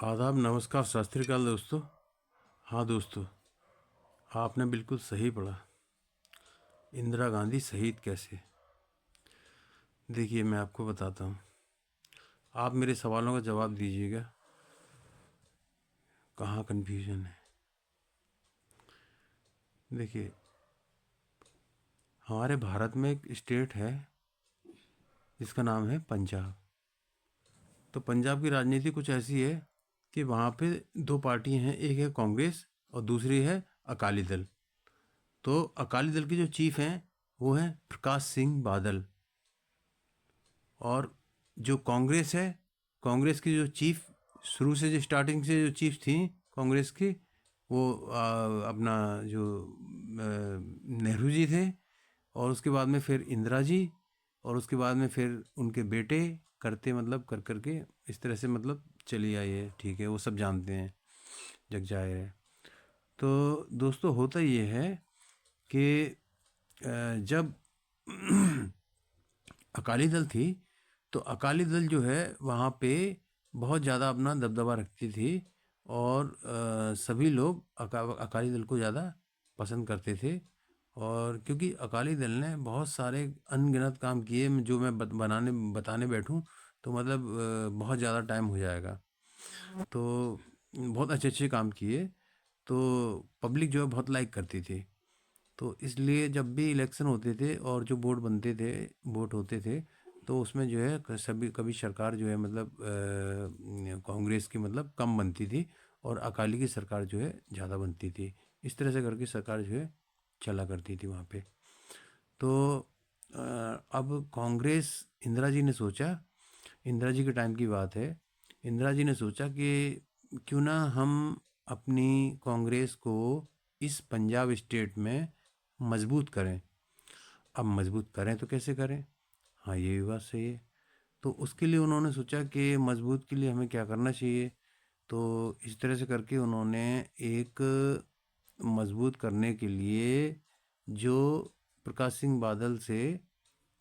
आदाब, नमस्कार, सत श्री अकाल दोस्तों। हाँ दोस्तों, आपने बिल्कुल सही पढ़ा। इंदिरा गांधी शहीद कैसे? देखिए, मैं आपको बताता हूँ। आप मेरे सवालों का जवाब दीजिएगा, कहाँ कन्फ्यूजन है। देखिए, हमारे भारत में एक स्टेट है जिसका नाम है पंजाब। तो पंजाब की राजनीति कुछ ऐसी है कि वहाँ पे दो पार्टियाँ हैं, एक है कांग्रेस और दूसरी है अकाली दल। तो अकाली दल के जो चीफ हैं वो हैं प्रकाश सिंह बादल, और जो कांग्रेस है, कांग्रेस की जो चीफ शुरू से जो स्टार्टिंग से जो चीफ थी कांग्रेस की, वो अपना जो नेहरू जी थे। और उसके बाद में फिर इंदिरा जी, और उसके बाद में फिर उनके बेटे करते, मतलब कर करके इस तरह से मतलब चली आई है। ठीक है, वो सब जानते हैं, जग जाहिर है। तो दोस्तों, होता ये है कि जब अकाली दल थी, तो अकाली दल जो है वहाँ पे बहुत ज़्यादा अपना दबदबा रखती थी, और सभी लोग अकाली दल को ज़्यादा पसंद करते थे। और क्योंकि अकाली दल ने बहुत सारे अनगिनत काम किए, जो मैं बताने बैठूं तो मतलब बहुत ज़्यादा टाइम हो जाएगा। तो बहुत अच्छे अच्छे काम किए, तो पब्लिक जो है बहुत लाइक करती थी। तो इसलिए जब भी इलेक्शन होते थे और जो वोट बनते थे, वोट होते थे, तो उसमें जो है सभी कभी सरकार जो है मतलब कांग्रेस की मतलब कम बनती थी, और अकाली की सरकार जो है ज़्यादा बनती थी। इस तरह से करके सरकार जो है चला करती थी वहाँ पे। तो अब कांग्रेस, इंदिरा जी ने सोचा, इंदिरा जी के टाइम की बात है, इंदिरा जी ने सोचा कि क्यों ना हम अपनी कांग्रेस को इस पंजाब स्टेट में मजबूत करें। अब मजबूत करें तो कैसे करें? हाँ, ये भी बात सही है। तो उसके लिए उन्होंने सोचा कि मजबूत के लिए हमें क्या करना चाहिए। तो इस तरह से करके उन्होंने एक मजबूत करने के लिए जो प्रकाश सिंह बादल से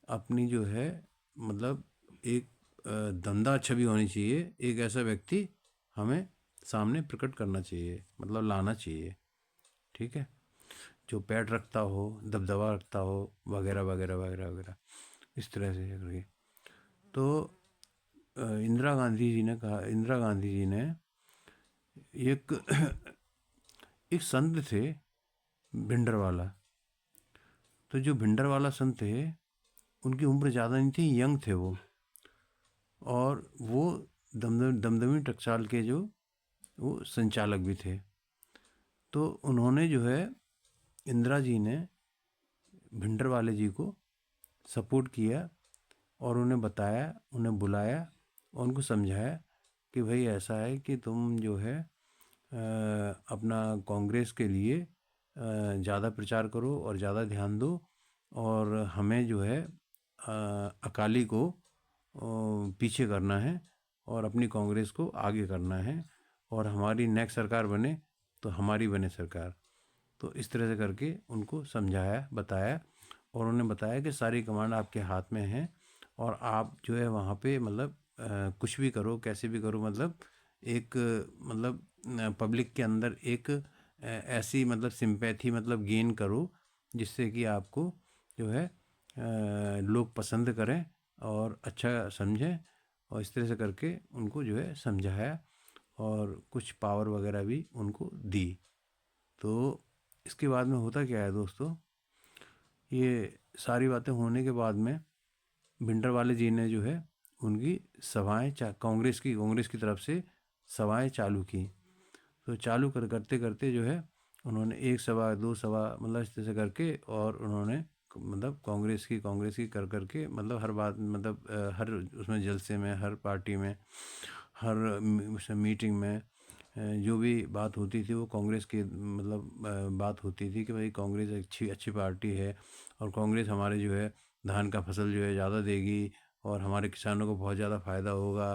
अपनी जो है मतलब एक दमदार छवि होनी चाहिए, एक ऐसा व्यक्ति हमें सामने प्रकट करना चाहिए, मतलब लाना चाहिए। ठीक है, जो पैड रखता हो, दबदबा रखता हो, वगैरह वगैरह वगैरह वगैरह, इस तरह से करके। तो इंदिरा गांधी जी ने कहा, इंदिरा गांधी जी ने एक एक संत थे भिंडरवाला। तो जो भिंडरवाला संत थे, उनकी उम्र ज़्यादा नहीं थी, यंग थे वो। और वो दमदमी टकसाल के जो वो संचालक भी थे। तो उन्होंने जो है, इंदिरा जी ने भिंडरवाले जी को सपोर्ट किया, और उन्हें बताया, उन्हें बुलाया और उनको समझाया कि भाई ऐसा है कि तुम जो है अपना कांग्रेस के लिए ज़्यादा प्रचार करो और ज़्यादा ध्यान दो, और हमें जो है अकाली को पीछे करना है, और अपनी कांग्रेस को आगे करना है, और हमारी नेक्स्ट सरकार बने तो हमारी बने सरकार। तो इस तरह से करके उनको समझाया, बताया, और उन्होंने बताया कि सारी कमांड आपके हाथ में है, और आप जो है वहाँ पे मतलब कुछ भी करो, कैसे भी करो, मतलब एक मतलब पब्लिक के अंदर एक ऐसी मतलब सिंपैथी मतलब गेन करो, जिससे कि आपको जो है लोग पसंद करें और अच्छा समझें। और इस तरह से करके उनको जो है समझाया, और कुछ पावर वगैरह भी उनको दी। तो इसके बाद में होता क्या है दोस्तों, ये सारी बातें होने के बाद में भिंडरवाले जी ने जो है उनकी सभाएं कांग्रेस की तरफ से सभाएं चालू की। तो चालू करते करते जो है उन्होंने एक सभा, दो सभा, मतलब इस तरह से करके, और उन्होंने मतलब कांग्रेस की कर करके, मतलब हर बात, मतलब हर उसमें जलसे में, हर पार्टी में, हर मीटिंग में जो भी बात होती थी वो कांग्रेस की मतलब बात होती थी कि भाई कांग्रेस अच्छी अच्छी पार्टी है, और कांग्रेस हमारे जो है धान का फसल जो है ज़्यादा देगी, और हमारे किसानों को बहुत ज़्यादा फ़ायदा होगा,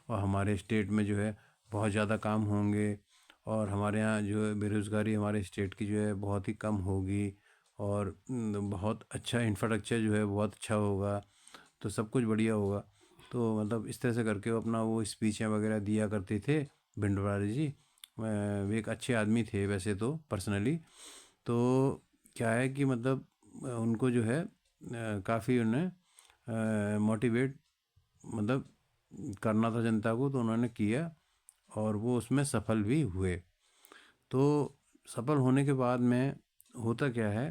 और हमारे स्टेट में जो है बहुत ज़्यादा काम होंगे, और हमारे यहाँ जो है बेरोज़गारी हमारे स्टेट की जो है बहुत ही कम होगी, और बहुत अच्छा इंफ्रास्ट्रक्चर जो है बहुत अच्छा होगा, तो सब कुछ बढ़िया होगा। तो मतलब इस तरह से करके वो अपना वो स्पीचें वगैरह दिया करते थे भिंडरावाले जी। वे एक अच्छे आदमी थे वैसे तो पर्सनली। तो क्या है कि मतलब उनको जो है काफ़ी उन्हें मोटिवेट मतलब करना था जनता को, तो उन्होंने किया और वो उसमें सफल भी हुए। तो सफल होने के बाद में होता क्या है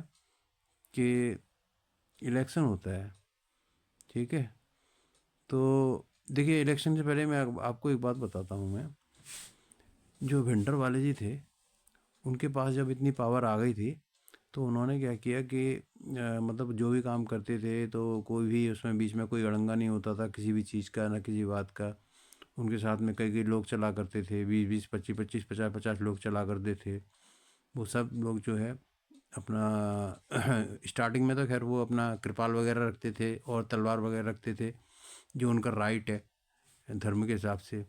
कि इलेक्शन होता है, ठीक है। तो देखिए, इलेक्शन से पहले मैं आपको एक बात बताता हूँ। मैं जो भिंडरवाले जी थे, उनके पास जब इतनी पावर आ गई थी, तो उन्होंने क्या किया कि मतलब जो भी काम करते थे तो कोई भी उसमें बीच में कोई अड़ंगा नहीं होता था किसी भी चीज़ का, ना किसी बात का। उनके साथ में कई कई लोग चला करते थे, 20 20 25 25 50 50 लोग चला करते थे। वो सब लोग जो है अपना स्टार्टिंग में तो खैर वो अपना कृपाल वगैरह रखते थे और तलवार वगैरह रखते थे, जो उनका राइट है धर्म के हिसाब से।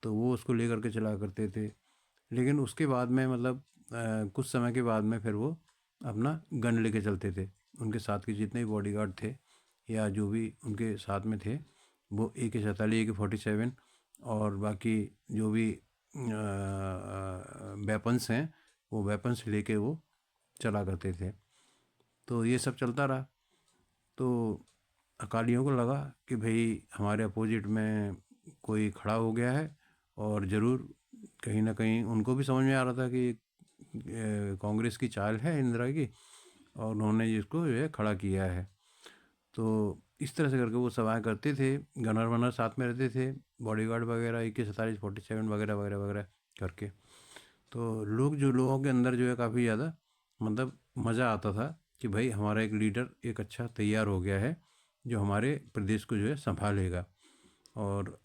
तो वो उसको लेकर के चला करते थे। लेकिन उसके बाद में मतलब कुछ समय के बाद में फिर वो अपना गन लेके चलते थे। उनके साथ के जितने भी बॉडीगार्ड थे या जो भी उनके साथ में थे, वो AK-47 AK-47 और बाकी जो भी वेपन्स हैं, वो वेपन्स लेके वो चला करते थे। तो ये सब चलता रहा। तो अकालियों को लगा कि भाई हमारे अपोजिट में कोई खड़ा हो गया है, और ज़रूर कहीं ना कहीं उनको भी समझ में आ रहा था कि कांग्रेस की चाल है इंदिरा की, और उन्होंने इसको जो है खड़ा किया है। तो इस तरह से करके वो सवाएं करते थे। गनर वनर साथ में रहते थे, बॉडीगार्ड वगैरह AK-47 47 वगैरह वगैरह वगैरह करके। तो लोगों के अंदर जो है काफ़ी ज़्यादा मतलब मज़ा आता था कि भाई हमारा एक लीडर एक अच्छा तैयार हो गया है, जो हमारे प्रदेश को जो है संभालेगा, और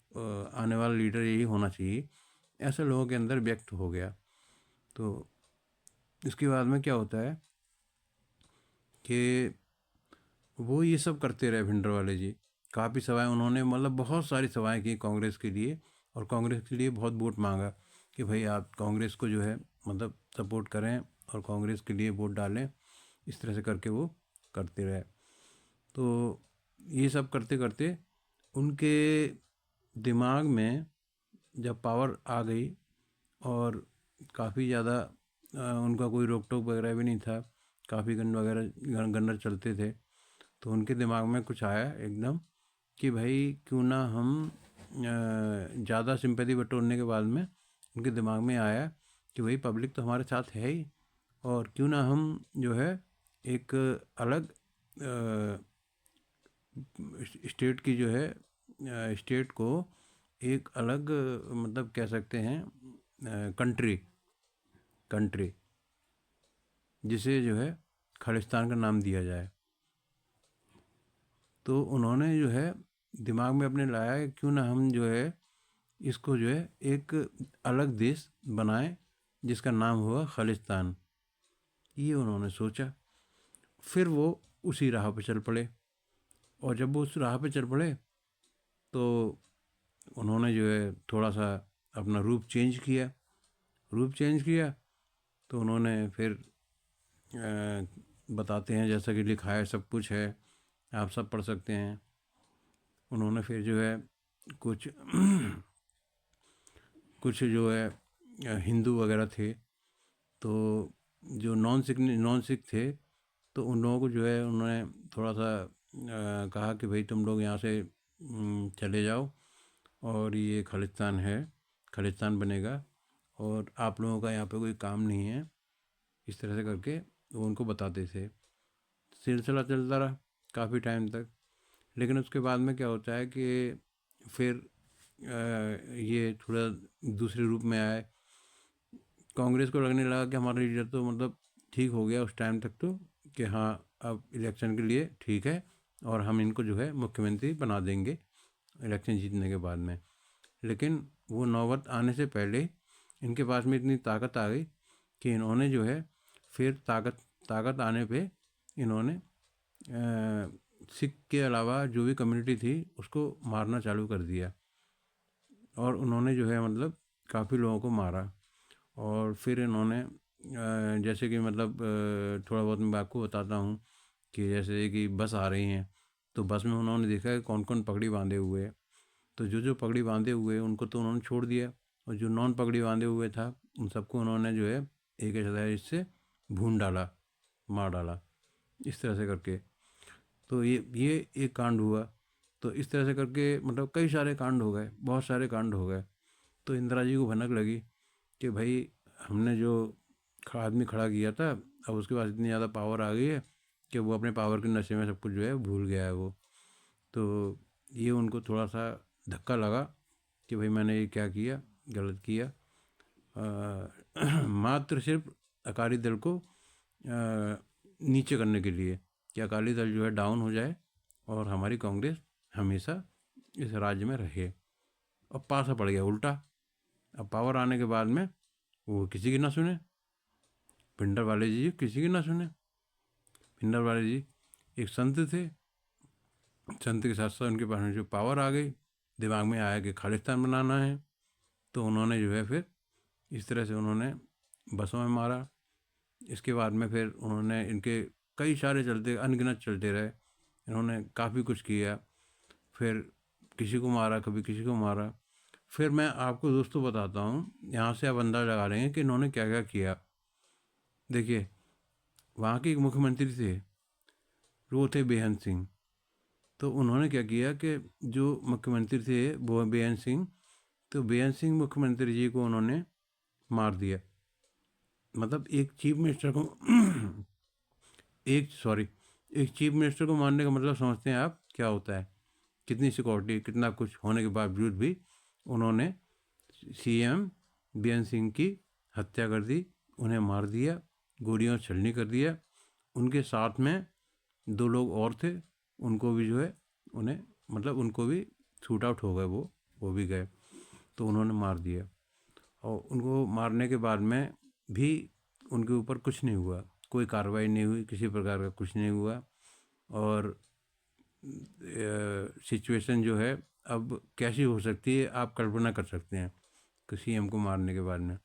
आने वाला लीडर यही होना चाहिए, ऐसे लोगों के अंदर व्यक्त हो गया। तो इसके बाद में क्या होता है कि वो ये सब करते रहे भिंडरवाले जी। काफ़ी सभाएं उन्होंने मतलब बहुत सारी सभाएं की कांग्रेस के लिए, और कांग्रेस के लिए बहुत वोट मांगा कि भाई आप कांग्रेस को जो है मतलब सपोर्ट करें और कांग्रेस के लिए वोट डालें। इस तरह से करके वो करते रहे। तो ये सब करते करते उनके दिमाग में जब पावर आ गई, और काफ़ी ज़्यादा उनका कोई रोक टोक वगैरह भी नहीं था, काफ़ी गन्नर चलते थे। तो उनके दिमाग में कुछ आया एकदम कि भाई क्यों ना हम ज़्यादा सिंपैथी बटोरने के बाद में उनके दिमाग में आया कि भाई पब्लिक तो हमारे साथ है ही, और क्यों ना हम जो है एक अलग स्टेट की जो है स्टेट को एक अलग मतलब कह सकते हैं कंट्री कंट्री जिसे जो है खालिस्तान का नाम दिया जाए। तो उन्होंने जो है दिमाग में अपने लाया है क्यों ना हम जो है इसको जो है एक अलग देश बनाएं जिसका नाम हुआ खालिस्तान। ये उन्होंने सोचा। फिर वो उसी राह पे चल पड़े, और जब वो उस राह पे चल पड़े तो उन्होंने जो है थोड़ा सा अपना रूप चेंज किया। तो उन्होंने फिर बताते हैं, जैसा कि लिखा है सब कुछ है, आप सब पढ़ सकते हैं। उन्होंने फिर जो है कुछ कुछ जो है हिंदू वगैरह थे, तो जो नॉन सिख थे, तो उन लोगों को जो है उन्होंने थोड़ा सा कहा कि भाई तुम लोग यहाँ से चले जाओ, और ये खालिस्तान है, खालिस्तान बनेगा, और आप लोगों का यहाँ पे कोई काम नहीं है। इस तरह से करके वो उनको बताते थे। सिलसिला चलता रहा काफ़ी टाइम तक। लेकिन उसके बाद में क्या होता है कि फिर ये थोड़ा दूसरे रूप में आए। कांग्रेस को लगने लगा कि हमारा लीडर तो मतलब ठीक हो गया उस टाइम तक, तो कि हाँ अब इलेक्शन के लिए ठीक है, और हम इनको जो है मुख्यमंत्री बना देंगे इलेक्शन जीतने के बाद में। लेकिन वो नौबत आने से पहले इनके पास में इतनी ताकत आ गई कि इन्होंने जो है फिर ताकत आने पे इन्होंने सिख के अलावा जो भी कम्युनिटी थी उसको मारना चालू कर दिया, और उन्होंने जो है मतलब काफ़ी लोगों को मारा। और फिर इन्होंने जैसे कि मतलब थोड़ा बहुत मैं आपको बताता हूँ कि जैसे कि बस आ रही हैं, तो बस में उन्होंने देखा कि कौन कौन पगड़ी बांधे हुए है। तो जो जो पगड़ी बांधे हुए उनको तो उन्होंने छोड़ दिया, और जो नॉन पगड़ी बांधे हुए था उन सबको उन्होंने जो है एक हथियार से भून डाला, मार डाला, इस तरह से करके। तो ये एक कांड हुआ। तो इस तरह से करके मतलब कई सारे कांड हो गए, बहुत सारे कांड हो गए। तो इंदिरा जी को भनक लगी कि भाई हमने जो आदमी खड़ा किया था, अब उसके पास इतनी ज़्यादा पावर आ गई है कि वो अपने पावर के नशे में सब कुछ जो है भूल गया है वो। तो ये उनको थोड़ा सा धक्का लगा कि भाई मैंने ये क्या किया, गलत किया। मात्र सिर्फ अकाली दल को नीचे करने के लिए कि अकाली दल जो है डाउन हो जाए और हमारी कांग्रेस हमेशा इस राज्य में रहे। अब पासा पड़ गया उल्टा। अब पावर आने के बाद में वो किसी की ना सुने, भिंडरवाले जी किसी की ना सुने। भिंडरवाले जी एक संत थे, संत के साथ साथ उनके पास में जो पावर आ गई, दिमाग में आया कि खालिस्तान बनाना है, तो उन्होंने जो है फिर इस तरह से उन्होंने बसों में मारा। इसके बाद में फिर उन्होंने इनके कई सारे चलते अनगिनत चलते रहे, इन्होंने काफ़ी कुछ किया, फिर किसी को मारा, कभी किसी को मारा। फिर मैं आपको दोस्तों बताता हूँ, यहाँ से आप अंदाज़ा लगा लेंगे कि इन्होंने क्या क्या किया। देखिए, वहाँ के एक मुख्यमंत्री थे, वो थे बेअंत सिंह। तो उन्होंने क्या किया कि जो मुख्यमंत्री थे वो बेअंत सिंह, तो बेअंत सिंह मुख्यमंत्री जी को उन्होंने मार दिया। मतलब एक चीफ मिनिस्टर को एक चीफ मिनिस्टर को मारने का मतलब समझते हैं आप क्या होता है? कितनी सिक्योरिटी, कितना कुछ होने के बावजूद भी उन्होंने सीएम बेअंत सिंह की हत्या कर दी, उन्हें मार दिया, गोलियों छलनी कर दिया। उनके साथ में 2 लोग और थे, उनको भी जो है उन्हें मतलब उनको भी शूट आउट हो गए, वो भी गए। तो उन्होंने मार दिया और उनको मारने के बाद में भी उनके ऊपर कुछ नहीं हुआ, कोई कार्रवाई नहीं हुई, किसी प्रकार का कुछ नहीं हुआ। और सिचुएशन जो है अब कैसी हो सकती है आप कल्पना कर सकते हैं कि सीएम को मारने के बाद में।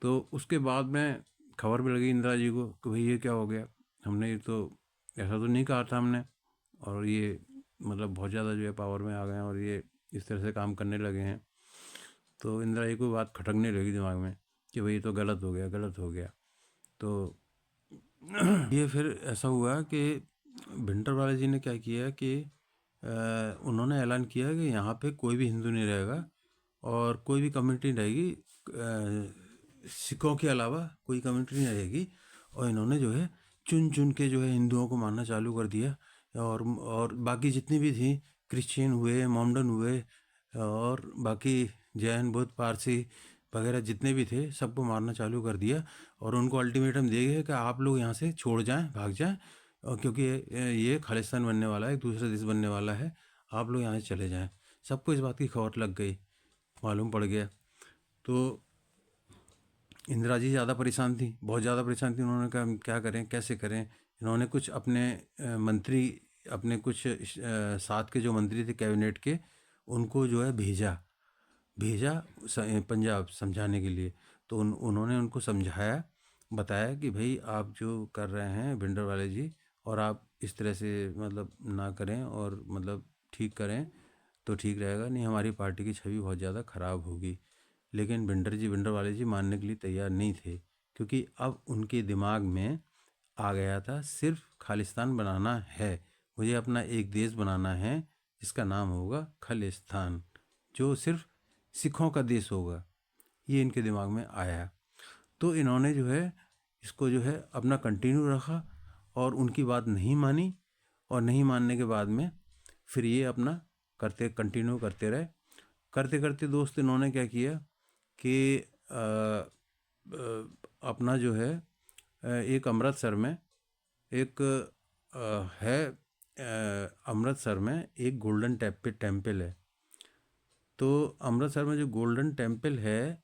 तो उसके बाद में खबर भी लगी इंदिरा जी को कि भाई ये क्या हो गया, हमने ये तो ऐसा तो नहीं कहा था हमने, और ये मतलब बहुत ज़्यादा जो है पावर में आ गए हैं और ये इस तरह से काम करने लगे हैं। तो इंदिरा जी को बात खटकने लगी दिमाग में कि भाई ये तो गलत हो गया, गलत हो गया। तो ये फिर ऐसा हुआ कि भिंडरवाले जी ने क्या किया कि उन्होंने ऐलान किया कि यहाँ पे कोई भी हिंदू नहीं रहेगा और कोई भी कम्युनिटी रहेगी, सिखों के अलावा कोई कम्युनिटी नहीं रहेगी। और इन्होंने जो है चुन चुन के जो है हिंदुओं को मारना चालू कर दिया। और बाकी जितनी भी थी, क्रिश्चियन हुए, मोमडन हुए और बाकी जैन, बुद्ध, पारसी वगैरह जितने भी थे सबको मारना चालू कर दिया। और उनको अल्टीमेटम दे गए कि आप लोग यहाँ से छोड़ जाएं, भाग जाएं, और क्योंकि ये खालिस्तान बनने वाला है, एक दूसरा देश बनने वाला है, आप लोग यहाँ से चले जाएं। सबको इस बात की खबर लग गई, मालूम पड़ गया। तो इंदिरा जी ज़्यादा परेशान थी, बहुत ज़्यादा परेशान थी। उन्होंने कहा हम क्या करें, कैसे करें। इन्होंने कुछ अपने मंत्री, अपने कुछ साथ के जो मंत्री थे कैबिनेट के, उनको जो है भेजा भेजा पंजाब समझाने के लिए। तो उन्होंने उनको समझाया, बताया कि भाई आप जो कर रहे हैं भिंडरवाले जी, और आप इस तरह से मतलब ना करें और मतलब ठीक करें तो ठीक रहेगा, नहीं हमारी पार्टी की छवि बहुत ज़्यादा ख़राब होगी। लेकिन भिंडरवाले जी मानने के लिए तैयार नहीं थे, क्योंकि अब उनके दिमाग में आ गया था सिर्फ खालिस्तान बनाना है, मुझे अपना एक देश बनाना है जिसका नाम होगा खालिस्तान, जो सिर्फ सिखों का देश होगा। ये इनके दिमाग में आया। तो इन्होंने जो है इसको जो है अपना कंटिन्यू रखा और उनकी बात नहीं मानी। और नहीं मानने के बाद में फिर ये अपना कंटिन्यू करते रहे। करते करते दोस्त इन्होंने क्या किया कि अपना जो है एक अमृतसर में एक है, अमृतसर में एक गोल्डन टेम्पल है। तो अमृतसर में जो गोल्डन टेम्पल है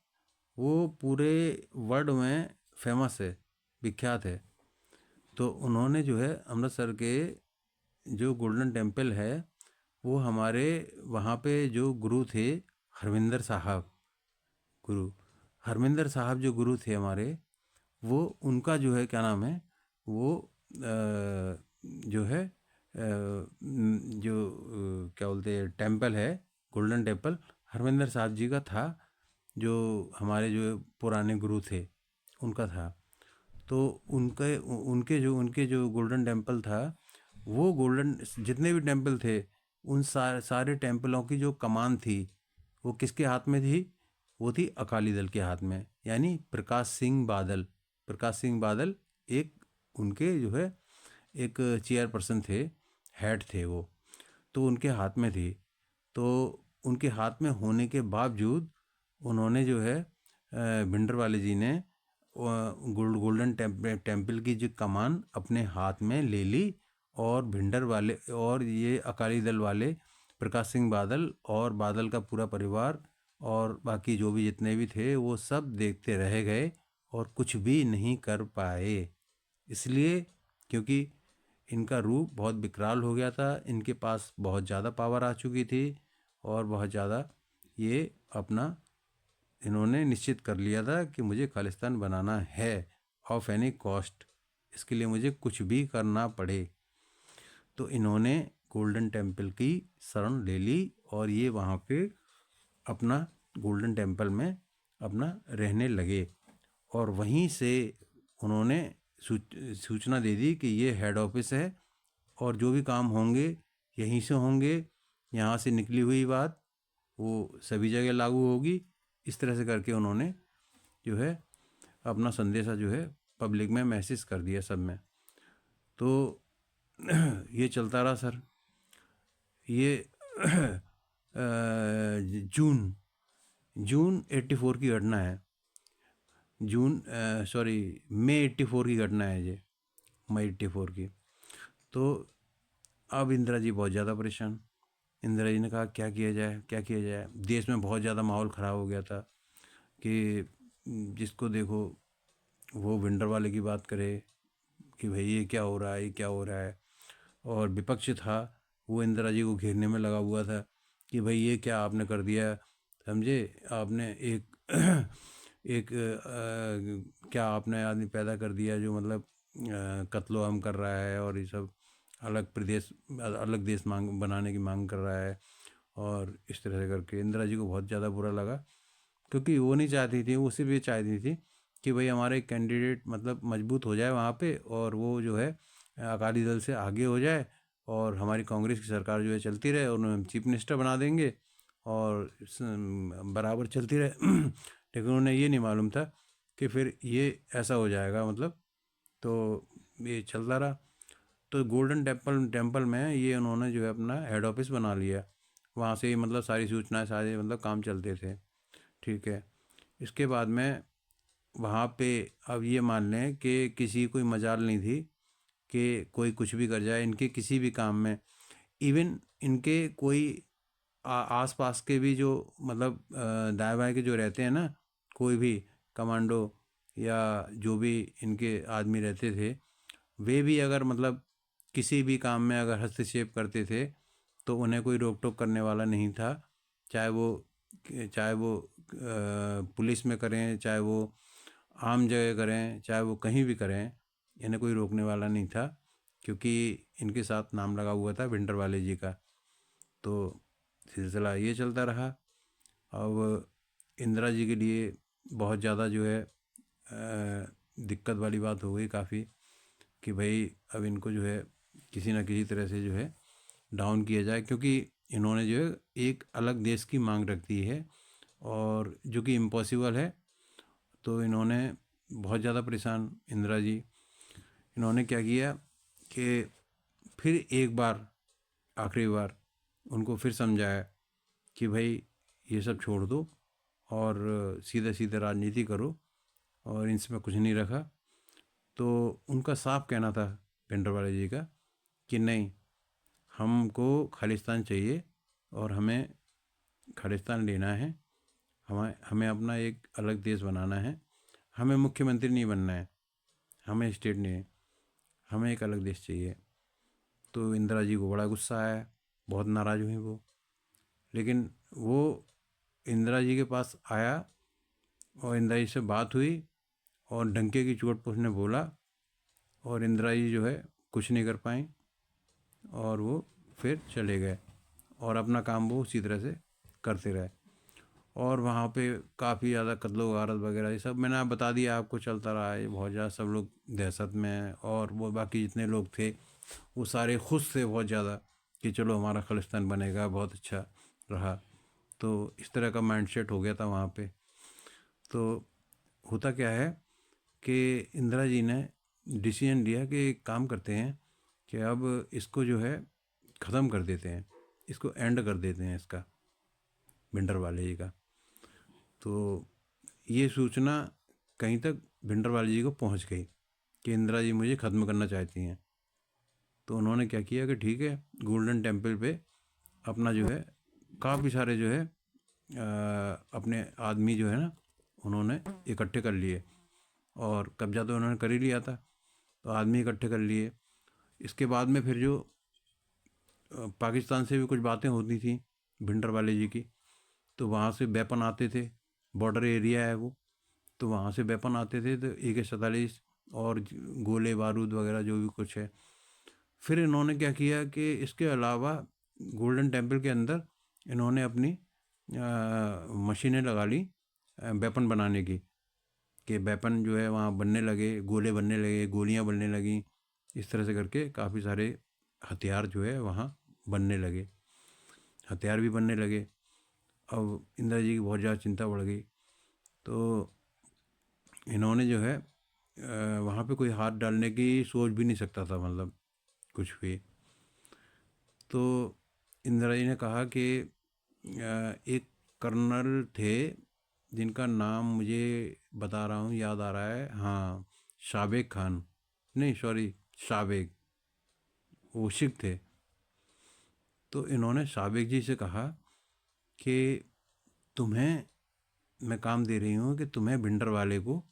वो पूरे वर्ल्ड में फेमस है, विख्यात है। तो उन्होंने जो है अमृतसर के जो गोल्डन टेम्पल है, वो हमारे वहाँ पे जो गुरु थे, हरमिंदर साहब गुरु हरमिंदर साहब जो गुरु थे हमारे, वो उनका जो है क्या नाम है, वो जो है क्या बोलते हैं टेम्पल है, गोल्डन टेम्पल हरमिंदर साहब जी का था, जो हमारे जो पुराने गुरु थे उनका था। तो उनके जो गोल्डन टेम्पल था, वो गोल्डन जितने भी टेम्पल थे उन सारे टेम्पलों की जो कमान थी वो किसके हाथ में थी? वो थी अकाली दल के हाथ में, यानी प्रकाश सिंह बादल। प्रकाश सिंह बादल एक उनके जो है एक चेयरपर्सन थे, हेड थे वो, तो उनके हाथ में थी। तो उनके हाथ में होने के बावजूद उन्होंने जो है भिंडरवाले जी ने गोल्डन टेम्पल की जो कमान अपने हाथ में ले ली, और भिंडरवाले और ये अकाली दल वाले प्रकाश सिंह बादल और बादल का पूरा परिवार और बाकी जो भी जितने भी थे वो सब देखते रह गए और कुछ भी नहीं कर पाए। इसलिए क्योंकि इनका रूप बहुत विकराल हो गया था, इनके पास बहुत ज़्यादा पावर आ चुकी थी और बहुत ज़्यादा ये अपना इन्होंने निश्चित कर लिया था कि मुझे खालिस्तान बनाना है ऑफ एनी कॉस्ट, इसके लिए मुझे कुछ भी करना पड़े। तो इन्होंने गोल्डन टेम्पल की शरण ले ली और ये वहाँ पे अपना गोल्डन टेम्पल में अपना रहने लगे। और वहीं से उन्होंने सूचना दे दी कि ये हेड ऑफिस है और जो भी काम होंगे यहीं से होंगे, यहाँ से निकली हुई बात वो सभी जगह लागू होगी। इस तरह से करके उन्होंने जो है अपना संदेशा जो है पब्लिक में मैसेज कर दिया सब में। तो ये चलता रहा सर। ये जून जून 84 की घटना है। मई 84 की घटना है ये, मई 84 की। तो अब इंदिरा जी बहुत ज़्यादा परेशान। इंदिरा जी ने कहा क्या किया जाए, क्या किया जाए। देश में बहुत ज़्यादा माहौल ख़राब हो गया था कि जिसको देखो वो भिंडरवाले की बात करे कि भाई ये क्या हो रहा है, ये क्या हो रहा है। और विपक्ष था वो इंदिरा जी को घेरने में लगा हुआ था कि भाई ये क्या आपने कर दिया, समझे आपने एक एक क्या आपने आदमी पैदा कर दिया जो मतलब कत्लो आम कर रहा है और ये सब अलग देश बनाने की मांग कर रहा है। और इस तरह से करके इंदिरा जी को बहुत ज़्यादा बुरा लगा, क्योंकि वो नहीं चाहती थी, वो सिर्फ ये चाहती थी कि भाई हमारे कैंडिडेट मतलब मजबूत हो जाए वहाँ पे और वो जो है अकाली दल से आगे हो जाए और हमारी कांग्रेस की सरकार जो है चलती रहे और उन्हें चीफ मिनिस्टर बना देंगे और बराबर चलती रहे। लेकिन उन्हें ये नहीं मालूम था कि फिर ये ऐसा हो जाएगा मतलब। तो ये चलता रहा। तो गोल्डन टेम्पल में ये उन्होंने जो है अपना हेड ऑफिस बना लिया। वहाँ से ही मतलब सारी सूचनाएं सारे मतलब काम चलते थे। ठीक है। इसके बाद में वहाँ पे अब ये मान लें कि किसी कोई मजाल नहीं थी कि कोई कुछ भी कर जाए इनके किसी भी काम में। इवन इनके कोई आस पास के भी जो मतलब दाएं बाएं के जो रहते हैं ना, कोई भी कमांडो या जो भी इनके आदमी रहते थे, वे भी अगर मतलब किसी भी काम में अगर हस्तक्षेप करते थे तो उन्हें कोई रोक टोक करने वाला नहीं था। चाहे वो पुलिस में करें, चाहे वो आम जगह करें, चाहे वो कहीं भी करें, इन्हें कोई रोकने वाला नहीं था, क्योंकि इनके साथ नाम लगा हुआ था भिंडरवाले जी का। तो सिलसिला ये चलता रहा। अब इंदिरा जी के लिए बहुत ज़्यादा जो है दिक्कत वाली बात हो गई काफ़ी कि भाई अब इनको जो है किसी न किसी तरह से जो है डाउन किया जाए, क्योंकि इन्होंने जो है एक अलग देश की मांग रख दी है और जो कि इम्पॉसिबल है। तो इन्होंने बहुत ज़्यादा परेशान इंदिरा जी, इन्होंने क्या किया कि फिर एक बार आखिरी बार उनको फिर समझाया कि भाई ये सब छोड़ दो और सीधे सीधे राजनीति करो और इनसे कुछ नहीं रखा। तो उनका साफ कहना था भिंडरवाले जी का कि नहीं, हमको खालिस्तान चाहिए और हमें खालिस्तान लेना है, हमें अपना एक अलग देश बनाना है, हमें मुख्यमंत्री नहीं बनना है, हमें स्टेट नहीं, हमें एक अलग देश चाहिए। तो इंदिरा जी को बड़ा गुस्सा आया, बहुत नाराज़ हुई वो। लेकिन वो इंदिरा जी के पास आया और इंदिरा जी से बात हुई और डंके की चोट पर उसने बोला और इंदिरा जी जो है कुछ नहीं कर पाई और वो फिर चले गए और अपना काम वो उसी तरह से करते रहे। और वहाँ पे काफ़ी ज़्यादा कत्लो गारत वगैरह ये सब मैंने आप बता दिया, आपको चलता रहा है। बहुत ज़्यादा सब लोग दहशत में हैं, और वो बाकी जितने लोग थे वो सारे खुश थे बहुत ज़्यादा कि चलो हमारा खालिस्तान बनेगा, बहुत अच्छा रहा। तो इस तरह का माइंडसेट हो गया था वहाँ पे। तो होता क्या है कि इंदिरा जी ने डिसीजन लिया कि एक काम करते हैं कि अब इसको जो है ख़त्म कर देते हैं, इसको एंड कर देते हैं इसका, भिंडरवाले जी का। तो ये सूचना कहीं तक भिंडरवाले जी को पहुंच गई कि इंदिरा जी मुझे ख़त्म करना चाहती हैं। तो उन्होंने क्या किया कि ठीक है, गोल्डन टेम्पल पे अपना जो है काफ़ी सारे जो है अपने आदमी जो है ना उन्होंने इकट्ठे कर लिए, और कब्जा तो उन्होंने कर ही लिया था, तो आदमी इकट्ठे कर लिए। इसके बाद में फिर जो पाकिस्तान से भी कुछ बातें होती थी भिंडरवाले जी की, तो वहाँ से वेपन आते थे, बॉर्डर एरिया है वो, तो वहाँ से वेपन आते थे, तो AK-47 और गोले बारूद वगैरह जो भी कुछ है। फिर इन्होंने क्या किया कि इसके अलावा गोल्डन टेम्पल के अंदर इन्होंने अपनी मशीनें लगा ली वेपन बनाने की, कि वेपन जो है वहाँ बनने लगे, गोले बनने लगे, गोलियाँ बनने लगी। इस तरह से करके काफ़ी सारे हथियार जो है वहाँ बनने लगे, हथियार भी बनने लगे। अब इंदिरा जी की बहुत ज़्यादा चिंता बढ़ गई, तो इन्होंने जो है वहाँ पे कोई हाथ डालने की सोच भी नहीं सकता था, मतलब कुछ भी। तो इंदिरा जी ने कहा कि एक कर्नल थे जिनका नाम मुझे बता रहा हूँ, याद आ रहा है, हाँ, शाबेग खान, नहीं सॉरी, शाबेग, वो सिख थे। तो इन्होंने शाबेग जी से कहा कि तुम्हें मैं काम दे रही हूँ कि तुम्हें भिंडरवाले को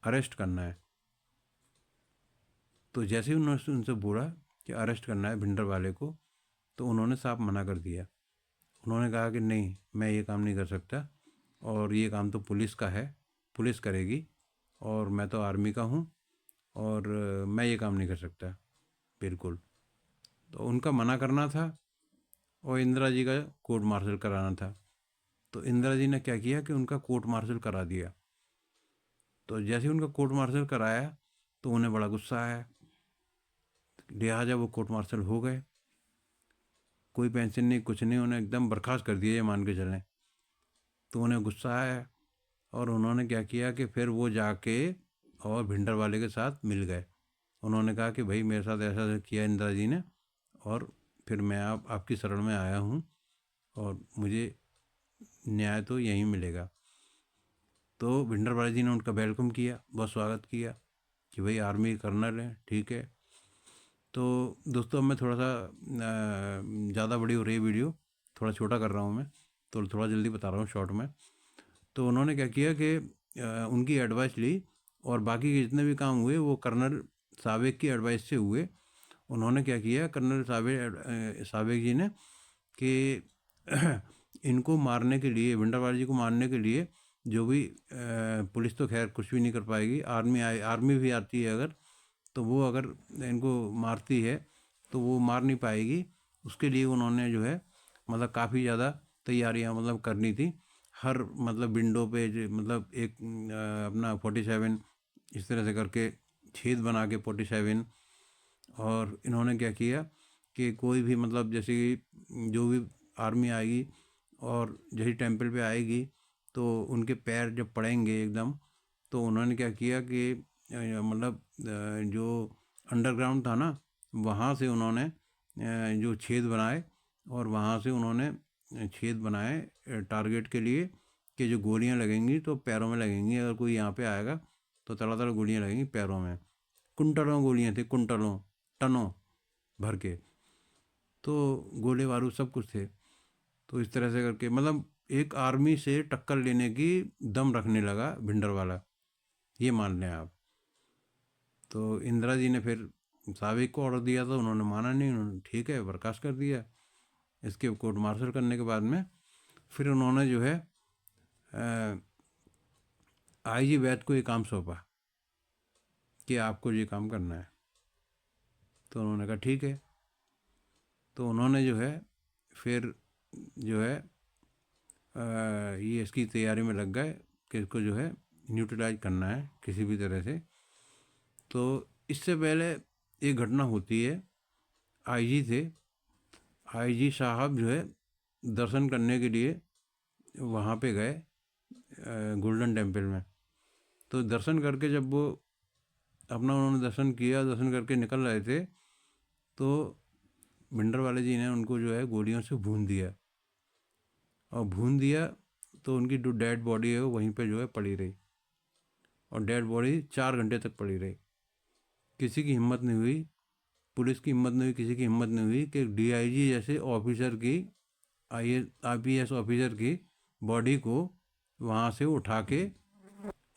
अरेस्ट करना है। तो जैसे ही उन्होंने उनसे बोला कि अरेस्ट करना है भिंडरवाले को, तो उन्होंने साफ मना कर दिया। उन्होंने कहा कि नहीं, मैं ये काम नहीं कर सकता, और ये काम तो पुलिस का है, पुलिस करेगी, और मैं तो आर्मी का हूँ, और मैं ये काम नहीं कर सकता बिल्कुल। तो उनका मना करना था, और इंदिरा जी का कोर्ट मार्शल कराना था। तो इंदिरा जी ने क्या किया कि उनका कोर्ट मार्शल करा दिया। तो जैसे ही उनका कोर्ट मार्शल कराया तो उन्हें बड़ा गुस्सा आया, लिहाजा वो कोर्ट मार्शल हो गए। कोई पेंशन नहीं, कुछ नहीं, उन्हें एकदम बर्खास्त कर दिया, ये मान के चलें। तो उन्हें गुस्सा आया, और उन्होंने क्या किया कि फिर वो जाके और भिंडरवाले के साथ मिल गए। उन्होंने कहा कि भाई मेरे साथ ऐसा ऐसा किया इंदिरा जी ने, और फिर मैं आपकी शरण में आया हूँ, और मुझे न्याय तो यहीं मिलेगा। तो भिंडरवाले जी ने उनका वेलकम किया, बहुत स्वागत किया कि भाई आर्मी कर्नल है, ठीक है। तो दोस्तों, अब मैं थोड़ा सा ज़्यादा बड़ी हो रही है वीडियो, थोड़ा छोटा कर रहा हूँ मैं, तो थोड़ा जल्दी बता रहा हूँ शॉर्ट में। तो उन्होंने क्या किया कि उनकी एडवाइस ली, और बाकी के जितने भी काम हुए वो कर्नल सावेक की एडवाइस से हुए। उन्होंने क्या किया, कर्नल सावेक जी ने, कि इनको मारने के लिए, भिंडरवाले जी को मारने के लिए, जो भी पुलिस तो खैर कुछ भी नहीं कर पाएगी, आर्मी भी आती है अगर, तो वो अगर इनको मारती है तो वो मार नहीं पाएगी। उसके लिए उन्होंने जो है मतलब काफ़ी ज़्यादा तैयारियां मतलब करनी थी। हर मतलब विंडो पे मतलब एक अपना 47 इस तरह से करके छेद बना के 47। और इन्होंने क्या किया कि कोई भी मतलब जैसे कि जो भी आर्मी आएगी और जैसे टेम्पल पे आएगी तो उनके पैर जब पड़ेंगे एकदम, तो उन्होंने क्या किया कि मतलब जो अंडरग्राउंड था ना, वहाँ से उन्होंने जो छेद बनाए, और वहाँ से उन्होंने छेद बनाए टारगेट के लिए, कि जो गोलियाँ लगेंगी तो पैरों में लगेंगी। अगर कोई यहाँ पे आएगा तो तड़ा तड़ा गोलियाँ लगेंगी पैरों में। कुंटलों गोलियाँ थी, कुंटलों, टनों भर के, तो गोले बारूद सब कुछ थे। तो इस तरह से करके मतलब एक आर्मी से टक्कर लेने की दम रखने लगा भिंडरवाला, ये मान लें आप। तो इंदिरा जी ने फिर साविक को ऑर्डर दिया था, उन्होंने माना नहीं, उन्होंने ठीक है बर्खास्त कर दिया। इसके कोर्ट मार्शल करने के बाद में फिर उन्होंने जो है IG वैद को ये काम सौंपा कि आपको ये काम करना है। तो उन्होंने कहा ठीक है। तो उन्होंने जो है फिर जो है ये इसकी तैयारी में लग गए कि इसको जो है न्यूट्रलाइज करना है किसी भी तरह से। तो इससे पहले एक घटना होती है। आईजी थे, आईजी साहब जो है दर्शन करने के लिए वहाँ पे गए गोल्डन टेम्पल में। तो दर्शन करके जब वो अपना उन्होंने दर्शन किया, दर्शन करके निकल रहे थे, तो भिंडरवाले जी ने उनको जो है गोलियों से भून दिया। और भून दिया तो उनकी जो डेड बॉडी है वो वहीं पे जो है पड़ी रही, और डेड बॉडी 4 घंटे तक पड़ी रही। किसी की हिम्मत नहीं हुई, पुलिस की हिम्मत नहीं हुई, किसी की हिम्मत नहीं हुई कि डीआईजी जैसे ऑफिसर की, आईपीएस ऑफिसर की बॉडी को वहाँ से उठा के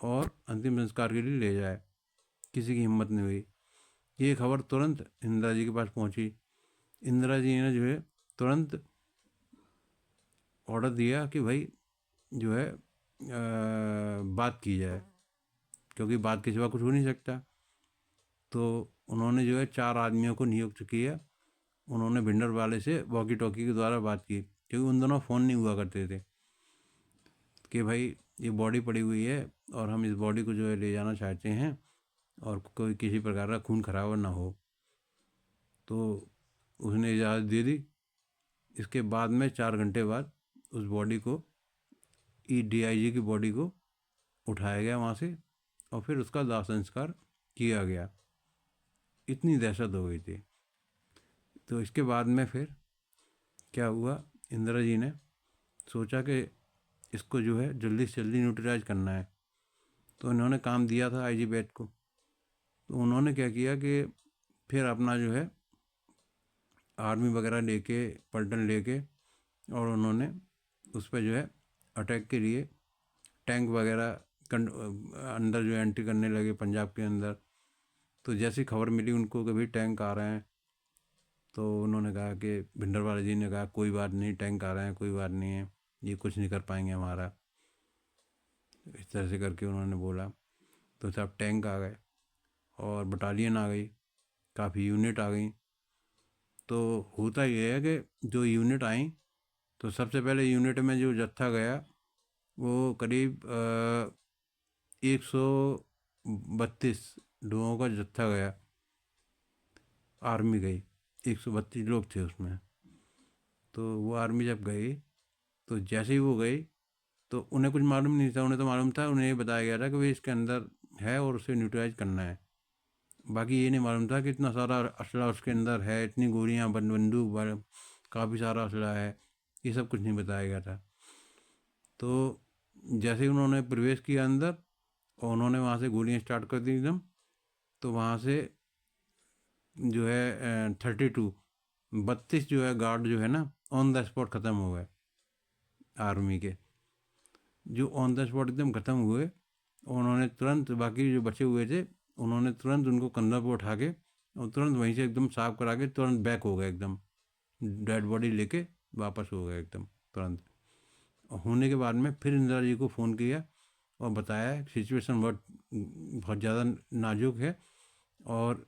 और अंतिम संस्कार के लिए ले जाए। किसी की हिम्मत नहीं हुई। ये खबर तुरंत इंदिरा जी के पास पहुँची। इंदिरा जी ने जो है तुरंत ऑर्डर दिया कि भाई जो है बात की जाए, क्योंकि बात के सिवा कुछ हो नहीं सकता। तो उन्होंने जो है 4 आदमियों को नियुक्त किया। उन्होंने भिंडरवाले से वॉकी टॉकी के द्वारा बात की, क्योंकि उन दोनों फ़ोन नहीं हुआ करते थे, कि भाई ये बॉडी पड़ी हुई है और हम इस बॉडी को जो है ले जाना चाहते हैं और कोई किसी प्रकार का खून खराबा ना हो। तो उसने इजाज़त दे दी। इसके बाद में 4 घंटे बाद उस बॉडी को, डीआईजी की बॉडी को उठाया गया वहाँ से, और फिर उसका दाह संस्कार किया गया। इतनी दहशत हो गई थी। तो इसके बाद में फिर क्या हुआ, इंदिरा जी ने सोचा कि इसको जो है जल्दी से जल्दी न्यूट्रलाइज करना है। तो इन्होंने काम दिया था आईजी बैत को। तो उन्होंने क्या किया कि फिर अपना जो है आर्मी वगैरह लेके, पलटन लेके, और उन्होंने उस पर जो है अटैक के लिए टैंक वगैरह अंदर जो एंट्री करने लगे पंजाब के अंदर। तो जैसी खबर मिली उनको कि भाई टैंक आ रहे हैं, तो उन्होंने कहा कि भिंडरवाला जी ने कहा कोई बात नहीं, टैंक आ रहे हैं, कोई बात नहीं है, ये कुछ नहीं कर पाएंगे हमारा। इस तरह से करके उन्होंने बोला। तो सब टैंक आ गए और बटालियन आ गई, काफ़ी यूनिट आ गई। तो होता ये है कि जो यूनिट आई, तो सबसे पहले यूनिट में जो जत्था गया वो करीब 132 लोगों का जत्था गया। आर्मी गई, 132 लोग थे उसमें। तो वो आर्मी जब गई, तो जैसे ही वो गई तो उन्हें कुछ मालूम नहीं था। उन्हें तो मालूम था, उन्हें ये बताया गया था कि भाई इसके अंदर है और उसे न्यूट्रलाइज करना है। बाकी ये नहीं मालूम था कि इतना सारा असला उसके अंदर है, इतनी गोलियाँ, बंदूक, काफ़ी सारा असला है। ये सब कुछ नहीं बताया गया था। तो जैसे ही उन्होंने प्रवेश किया अंदर और उन्होंने वहाँ से गोलियाँ स्टार्ट कर दी एकदम, तो वहाँ से जो है 32 जो है गार्ड जो है ना, ऑन द स्पॉट ख़त्म हो गए आर्मी के। जो ऑन द स्पॉट एकदम ख़त्म हुए, और उन्होंने तुरंत बाकी जो बचे हुए थे, उन्होंने तुरंत उनको कंधा पर उठा के और तुरंत वहीं से एकदम साफ करा के तुरंत बैक हो गए, एकदम डेड बॉडी लेके वापस हो गए एकदम तुरंत। और होने के बाद में फिर इंदिरा जी को फ़ोन किया और बताया सिचुएशन बहुत बहुत ज़्यादा नाजुक है और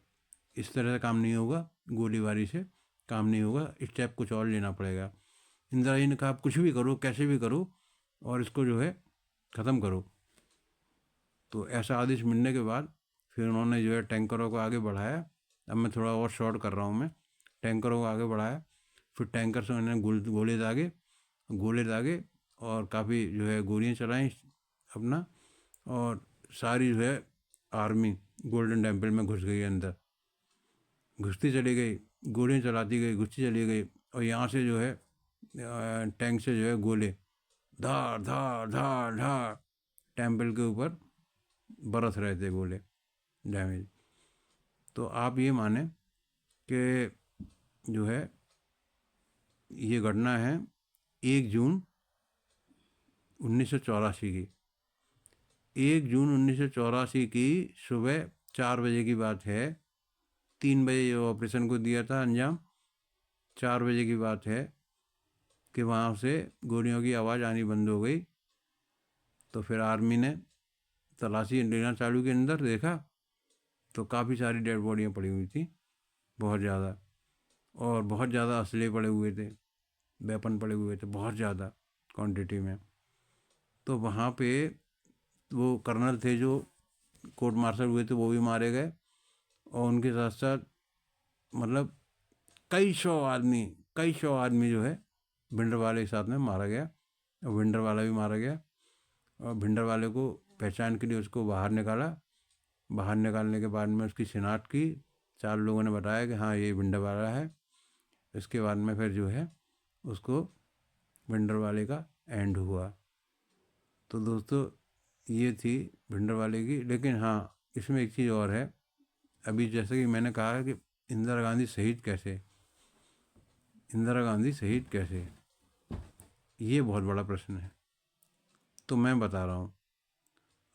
इस तरह से काम नहीं होगा, गोलीबारी से काम नहीं होगा, स्टेप कुछ और लेना पड़ेगा। इंदिरा जी ने कहा आप कुछ भी करो, कैसे भी करो, और इसको जो है ख़त्म करो। तो ऐसा आदेश मिलने के बाद फिर उन्होंने जो है टैंकरों को आगे बढ़ाया। अब मैं थोड़ा और शॉर्ट कर रहा हूँ, मैं टैंकरों को आगे बढ़ाया। फिर टैंकर से उन्होंने गोले दागे और काफ़ी जो है गोलियाँ चलाई अपना, और सारी जो है आर्मी गोल्डन टेम्पल में घुस गई अंदर, घुसती चली गई, गोलियाँ चलाती गई, घुसती चली गई। और यहाँ से जो है टैंक से जो है गोले धार धार धार धार टेम्पल के ऊपर बरस रहे थे गोले, डैमेज। तो आप ये माने कि जो है ये घटना है 1 जून 1984 की। 1 जून 1984 की सुबह 4 बजे की बात है। 3 बजे ये ऑपरेशन को दिया था अंजाम। 4 बजे की बात है कि वहाँ से गोलियों की आवाज़ आनी बंद हो गई। तो फिर आर्मी ने तलाशी लेना चालू के अंदर देखा, तो काफ़ी सारी डेड बॉडियाँ पड़ी हुई थी, बहुत ज़्यादा, और बहुत ज़्यादा असले पड़े हुए थे, वेपन पड़े हुए थे बहुत ज़्यादा। क्वांटिटी में। तो वहाँ पे वो कर्नल थे जो कोर्ट मार्शल हुए थे, वो भी मारे गए, और उनके साथ साथ मतलब कई सौ आदमी जो है भिंडरवाले के साथ में मारा गया, और भिंडरवाला भी मारा गया। और भिंडरवाले को पहचान के लिए उसको बाहर निकाला। बाहर निकालने के बाद में उसकी शिनाख्त की, 4 लोगों ने बताया कि हाँ ये भिंडरवाला है। इसके बाद में फिर जो है उसको भिंडरवाले का एंड हुआ। तो दोस्तों ये थी भिंडरवाले की। लेकिन हाँ, इसमें एक चीज़ और है। अभी जैसे कि मैंने कहा कि इंदिरा गांधी शहीद कैसे, इंदिरा गांधी शहीद कैसे, ये बहुत बड़ा प्रश्न है। तो मैं बता रहा हूँ,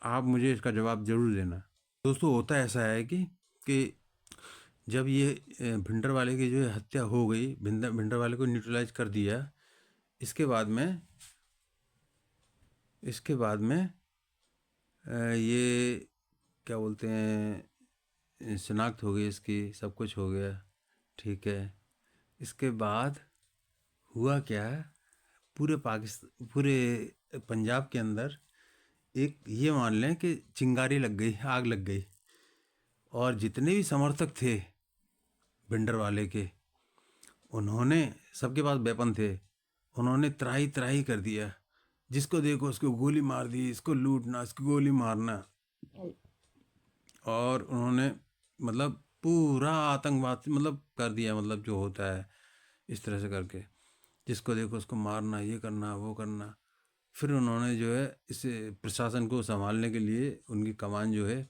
आप मुझे इसका जवाब जरूर देना। दोस्तों होता ऐसा है कि जब ये भिंडरवाले की जो है हत्या हो गई, भिंडरवाले को न्यूट्रलाइज कर दिया, इसके बाद में ये क्या बोलते हैं, शिनाख्त हो गई इसकी, सब कुछ हो गया, ठीक है। इसके बाद हुआ क्या, पूरे पंजाब के अंदर एक ये मान लें कि चिंगारी लग गई, आग लग गई। और जितने भी समर्थक थे भिंडरवाले के, उन्होंने, सबके पास वेपन थे, उन्होंने त्राही त्राही कर दिया। जिसको देखो उसको गोली मार दी, इसको लूटना, इसको गोली मारना। और उन्होंने मतलब पूरा आतंकवाद मतलब कर दिया, मतलब जो होता है इस तरह से करके, जिसको देखो उसको मारना, ये करना, वो करना। फिर उन्होंने जो है इस प्रशासन को संभालने के लिए उनकी कमान जो है,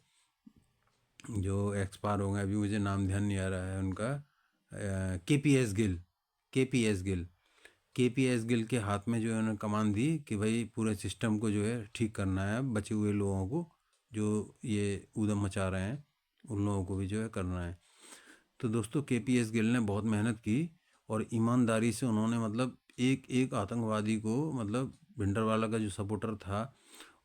जो एक्सपायर हो गए, अभी मुझे नाम ध्यान नहीं आ रहा है उनका, KPS Gill, KPS Gill, KPS Gill के हाथ में जो है उन्होंने कमान दी कि भाई पूरे सिस्टम को जो है ठीक करना है, बचे हुए लोगों को जो ये ऊधम मचा रहे हैं उन लोगों को भी जो है करना है। तो दोस्तों केपीएस गिल ने बहुत मेहनत की और ईमानदारी से उन्होंने मतलब एक एक आतंकवादी को, मतलब भिंडरवाला का जो सपोर्टर था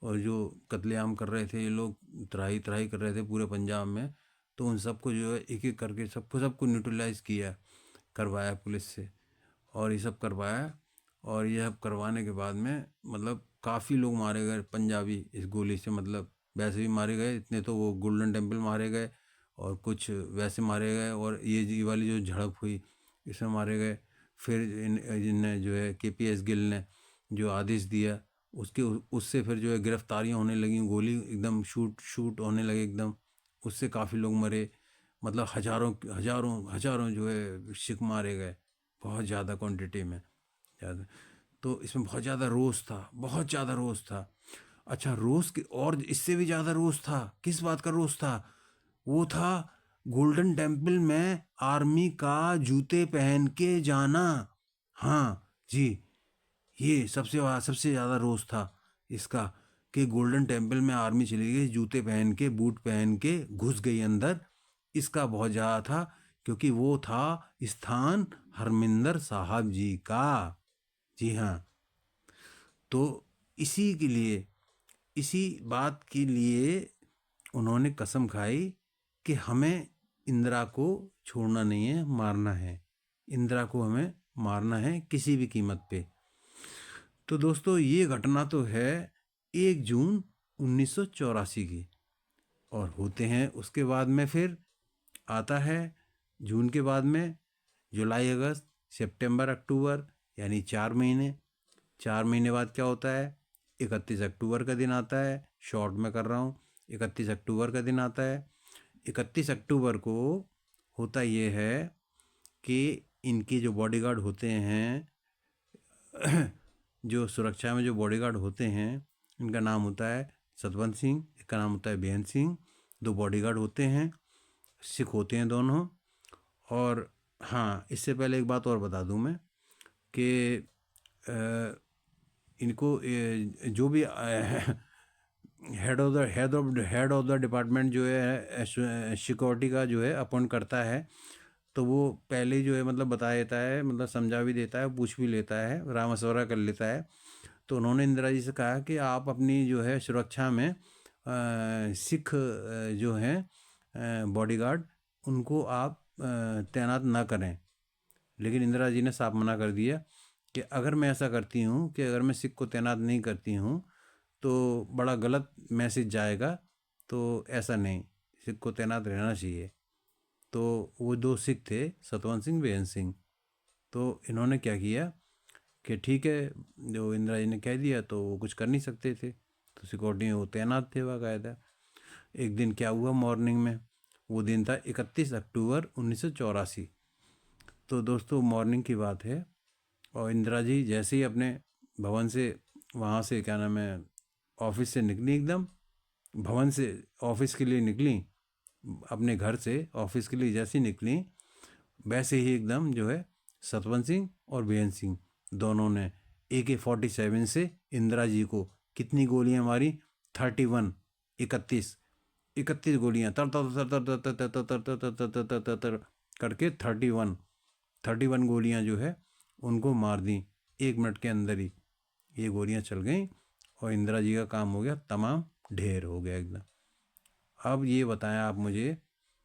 और जो कत्लेआम कर रहे थे ये लोग, त्राही त्राही कर रहे थे पूरे पंजाब में, तो उन सबको जो है एक एक करके सबको न्यूट्रलाइज किया, करवाया पुलिस से, और ये सब करवाया। और ये सब करवाने के बाद में मतलब काफ़ी लोग मारे गए पंजाबी इस गोली से, मतलब वैसे भी मारे गए इतने, तो वो गोल्डन टेम्पल मारे गए और कुछ वैसे मारे गए, और ये वाली जो झड़प हुई इसमें मारे गए। फिर इनने जो है केपीएस गिल ने जो आदेश दिया उससे फिर जो है गिरफ्तारियाँ होने लगी, गोली एकदम शूट होने लगे एकदम, उससे काफ़ी लोग मरे। मतलब हजारों हजारों हजारों जो है सिख मारे गए, बहुत ज़्यादा क्वांटिटी में, ज़्यादा। तो इसमें बहुत ज़्यादा रोष था, बहुत ज़्यादा रोष था। अच्छा, रोष के और इससे भी ज़्यादा रोष था, किस बात का रोष था, वो था गोल्डन टेम्पल में आर्मी का जूते पहन के जाना। हाँ जी, ये सबसे ज़्यादा रोष था इसका, कि गोल्डन टेम्पल में आर्मी चली गई जूते पहन के, बूट पहन के घुस गई अंदर। इसका बहुत ज़्यादा था, क्योंकि वो था स्थान हरमिंदर साहब जी का। जी हाँ। तो इसी के लिए, इसी बात के लिए उन्होंने कसम खाई कि हमें इंदिरा को छोड़ना नहीं है, मारना है, इंदिरा को हमें मारना है किसी भी कीमत पे। तो दोस्तों ये घटना तो है 1 जून 1984 की। और होते हैं उसके बाद में फिर आता है जून के बाद में जुलाई, अगस्त, सितंबर, अक्टूबर, यानी 4 महीने। 4 महीने बाद क्या होता है, 31 अक्टूबर का दिन आता है, शॉर्ट में कर रहा हूँ, 31 अक्टूबर का दिन आता है। 31 अक्टूबर को होता ये है कि इनके जो बॉडीगार्ड होते हैं जो सुरक्षा में जो बॉडीगार्ड होते हैं, इनका नाम होता है सतवंत सिंह, इसका नाम होता है बेअंत सिंह। 2 बॉडीगार्ड होते हैं, सिख होते हैं दोनों। और हाँ, इससे पहले एक बात और बता दूं मैं कि इनको जो भी हेड ऑफ द डिपार्टमेंट जो है सिक्योरिटी का जो है अपॉइंट करता है, तो वो पहले ही जो है मतलब बता देता है, मतलब समझा भी देता है, पूछ भी लेता है, राय मशवरा कर लेता है। तो उन्होंने इंदिरा जी से कहा कि आप अपनी जो है सुरक्षा में सिख जो हैं बॉडीगार्ड, उनको आप तैनात ना करें। लेकिन इंदिरा जी ने साफ मना कर दिया कि अगर मैं ऐसा करती हूँ कि अगर मैं सिख को तैनात नहीं करती हूँ तो बड़ा गलत मैसेज जाएगा, तो ऐसा नहीं, सिख को तैनात रहना चाहिए। तो वो दो सिख थे, सतवंत सिंह, बेअंत सिंह। तो इन्होंने क्या किया कि ठीक है, जो इंदिरा जी ने कह दिया तो वो कुछ कर नहीं सकते थे, तो सिक्योरिटी में वो तैनात थे बाकायदा। एक दिन क्या हुआ मॉर्निंग में, वो दिन था 31 अक्टूबर 1984। तो दोस्तों मॉर्निंग की बात है, और इंदिरा जी जैसे ही अपने भवन से, वहाँ से क्या नाम है, ऑफिस से निकली, एकदम भवन से ऑफिस के लिए निकली, अपने घर से ऑफिस के लिए जैसे ही निकली, वैसे ही एकदम जो है सतवंत सिंह और बेअंत सिंह दोनों ने AK-47 से इंदिरा जी को कितनी गोलियां मारी, 31, 31, 31 गोलियां, तर तर तर तर तर तर तर तर तर तर तर तर तर तर करके 31 गोलियां जो है उनको मार दी 1 मिनट के अंदर ही। ये गोलियां चल गई और इंदिरा जी का काम हो गया तमाम, ढेर हो गया एकदम। अब ये बताएं आप मुझे,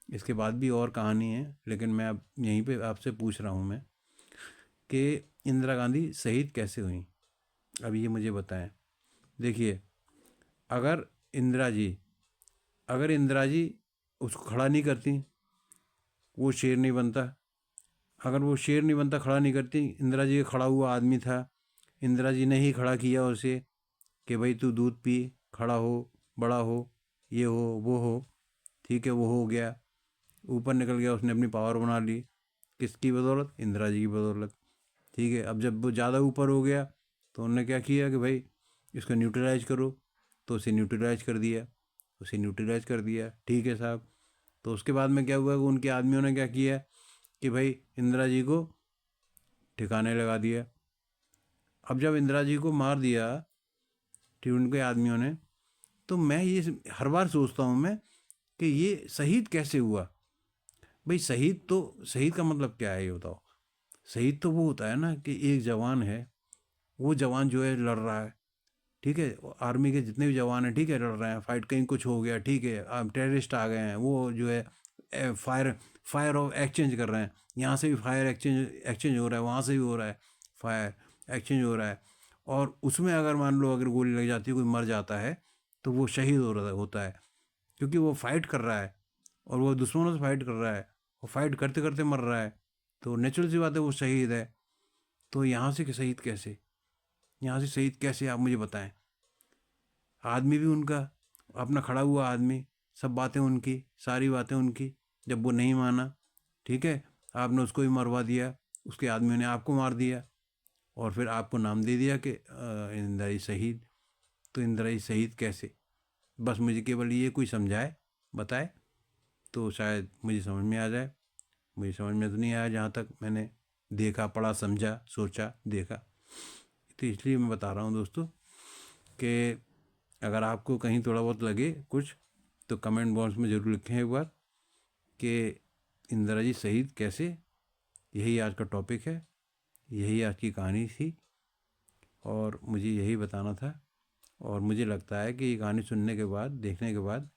इसके बाद भी और कहानी है, लेकिन मैं अब यहीं पे आपसे पूछ रहा हूँ मैं कि इंदिरा गांधी शहीद कैसे हुई, अब ये मुझे बताएं। देखिए, अगर इंदिरा जी अगर इंदिरा जी उसको खड़ा नहीं करती, वो शेर नहीं बनता। अगर वो शेर नहीं बनता, खड़ा नहीं करती, इंदिरा जी का खड़ा हुआ आदमी था, इंदिरा जी ने ही खड़ा किया उसे कि भाई तू दूध पी, खड़ा हो, बड़ा हो, ये हो वो हो, ठीक है, वो हो गया, ऊपर निकल गया, उसने अपनी पावर बना ली। किसकी बदौलत? इंदिरा जी की बदौलत। ठीक है, अब जब वो ज़्यादा ऊपर हो गया तो उन्होंने क्या किया कि भाई इसको न्यूट्रलाइज करो, तो उसे न्यूट्रलाइज कर दिया, ठीक है साहब। तो उसके बाद में क्या हुआ कि उनके आदमियों ने क्या किया कि भाई इंदिरा जी को ठिकाने लगा दिया। अब जब इंदिरा जी को मार दिया, ठीक, उनके आदमियों ने, तो मैं ये हर बार सोचता हूँ मैं कि ये शहीद कैसे हुआ। भाई शहीद का मतलब क्या है ये बताओ। शहीद तो वो होता है ना कि एक जवान है, वो जवान जो है लड़ रहा है, ठीक है, आर्मी के जितने भी जवान हैं, ठीक है, लड़ रहे हैं, फाइट, कहीं कुछ हो गया, ठीक है, अब टेररिस्ट आ गए हैं, वो जो है फायर ऑफ एक्सचेंज कर रहे हैं, यहाँ से भी फायर एक्सचेंज हो रहा है, वहाँ से भी हो रहा है, फायर एक्सचेंज हो रहा है। और उसमें अगर मान लो अगर गोली लग जाती है, कोई मर जाता है, तो वो शहीद होता है, क्योंकि वो फाइट कर रहा है और वो दुश्मनों से फाइट कर रहा है, वो फाइट करते करते मर रहा है, तो नेचुरल सी बात है वो शहीद है। तो यहाँ से शहीद कैसे, आप मुझे बताएं। आदमी भी उनका, अपना खड़ा हुआ आदमी, सब बातें उनकी, सारी बातें उनकी, जब वो नहीं माना, ठीक है, आपने उसको भी मरवा दिया, उसके आदमियों ने आपको मार दिया, और फिर आपको नाम दे दिया कि इंदिरा शहीद। तो इंदिरा शहीद कैसे? बस मुझे केवल ये कोई समझाए, बताए, तो शायद मुझे समझ में आ जाए। मुझे समझ में तो नहीं आया जहाँ तक मैंने देखा, पढ़ा, समझा, सोचा, देखा। तो इसलिए मैं बता रहा हूँ दोस्तों कि अगर आपको कहीं थोड़ा बहुत लगे कुछ, तो कमेंट बॉक्स में ज़रूर लिखें एक बार कि इंदिरा जी शहीद कैसे। यही आज का टॉपिक है, यही आज की कहानी थी, और मुझे यही बताना था। और मुझे लगता है कि ये कहानी सुनने के बाद, देखने के बाद,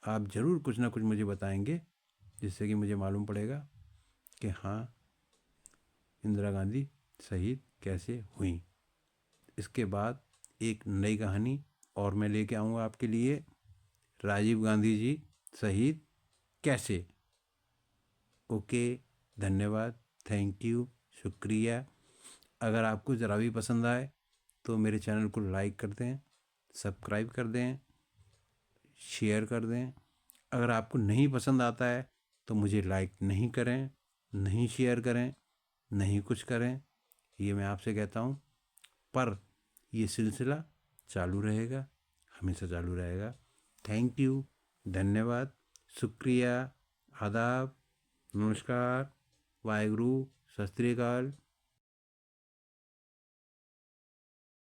आप ज़रूर कुछ ना कुछ मुझे बताएंगे, जिससे कि मुझे मालूम पड़ेगा कि हाँ, इंदिरा गांधी शहीद कैसे हुई। इसके बाद एक नई कहानी और मैं लेके आऊँगा आपके लिए, राजीव गांधी जी शहीद कैसे। ओके, धन्यवाद, थैंक यू, शुक्रिया। अगर आपको ज़रा भी पसंद आए तो मेरे चैनल को लाइक कर दें, सब्सक्राइब कर दें, शेयर कर दें। अगर आपको नहीं पसंद आता है तो मुझे लाइक नहीं करें, नहीं शेयर करें, नहीं कुछ करें, ये मैं आपसे कहता हूँ। पर ये सिलसिला चालू रहेगा, हमेशा चालू रहेगा। थैंक यू, धन्यवाद, शुक्रिया, आदाब, नमस्कार, वाहेगुरु, सत श्री अकाल।